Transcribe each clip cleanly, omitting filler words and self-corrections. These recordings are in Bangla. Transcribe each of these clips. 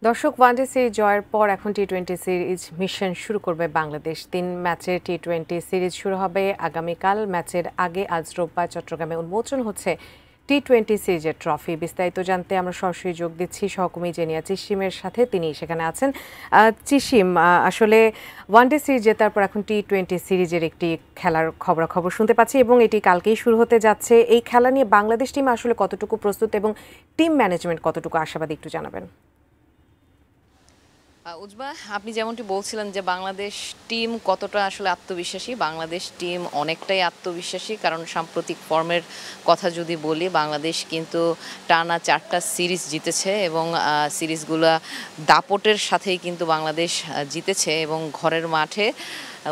দর্শক, ওয়ানডে সিরিজ জয়ের পর এখন টি-20 সিরিজ মিশন শুরু করবে বাংলাদেশ। ৩ ম্যাচের টি-20 সিরিজ শুরু হবে আগামীকাল। ম্যাচের আগে আজ রোববার চট্টগ্রামে উন্মোচন হচ্ছে টি-20 সিরিজের ট্রফি। বিস্তারিত জানতে আমরা সরাসরি যোগ দিচ্ছি সহকর্মী জেনিয়া চিশিমের সাথে, তিনি সেখানে আছেন। চিশিম, আসলে ওয়ানডে সিরিজ জেতার পর এখন টি-20 সিরিজের একটি খেলার খবরাখবর শুনতে পাচ্ছি এবং এটি কালকেই শুরু হতে যাচ্ছে। এই খেলা নিয়ে বাংলাদেশ টিম আসলে কতটুকু প্রস্তুত এবং টিম ম্যানেজমেন্ট কতটুকু আশাবাদী, একটু জানাবেন। উজবা, আপনি যেমনটি বলছিলেন যে বাংলাদেশ টিম কতটা আসলে আত্মবিশ্বাসী। বাংলাদেশ টিম অনেকটাই আত্মবিশ্বাসী, কারণ সাম্প্রতিক ফর্মের কথা যদি বলি, বাংলাদেশ কিন্তু টানা 4টা সিরিজ জিতেছে এবং সিরিজগুলো দাপটের সাথেই কিন্তু বাংলাদেশ জিতেছে এবং ঘরের মাঠে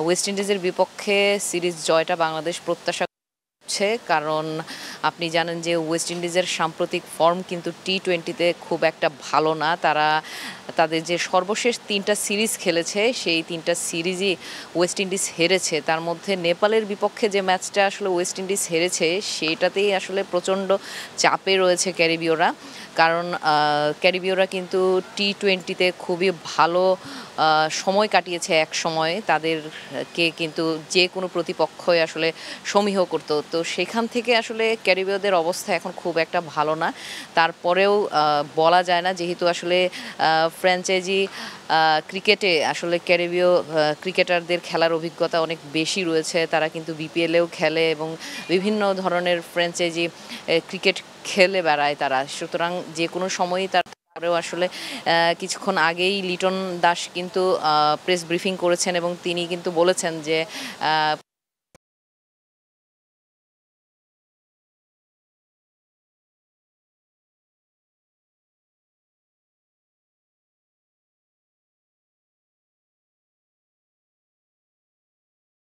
ওয়েস্ট ইন্ডিজের বিপক্ষে সিরিজ জয়টা বাংলাদেশ প্রত্যাশা, কারণ আপনি জানেন যে ওয়েস্ট ইন্ডিজের সাম্প্রতিক ফর্ম কিন্তু টি-20তে খুব একটা ভালো না। তারা তাদের যে সর্বশেষ 3টা সিরিজ খেলেছে সেই 3টা সিরিজই ওয়েস্ট ইন্ডিজ হেরেছে। তার মধ্যে নেপালের বিপক্ষে যে ম্যাচটা আসলে ওয়েস্ট ইন্ডিজ হেরেছে সেটাতেই আসলে প্রচণ্ড চাপে রয়েছে ক্যারিবীয়রা, কারণ ক্যারিবীয়রা কিন্তু টি-20তে খুবই ভালো সময় কাটিয়েছে। এক সময় তাদেরকে কিন্তু যে কোনো প্রতিপক্ষই আসলে সমীহ করতো। তো সেখান থেকে আসলে ক্যারিবীয়দের অবস্থা এখন খুব একটা ভালো না। তারপরেও বলা যায় না, যেহেতু আসলে ফ্র্যাঞ্চাইজি ক্রিকেটে আসলে ক্যারিবীয় ক্রিকেটারদের খেলার অভিজ্ঞতা অনেক বেশি রয়েছে। তারা কিন্তু বিপিএলেও খেলে এবং বিভিন্ন ধরনের ফ্র্যাঞ্চাইজি ক্রিকেট খেলে বেড়ায় তারা। সুতরাং যে কোনো সময়ই তারপরেও আসলে কিছুক্ষণ আগেই লিটন দাস কিন্তু প্রেস ব্রিফিং করেছেন এবং তিনি কিন্তু বলেছেন যে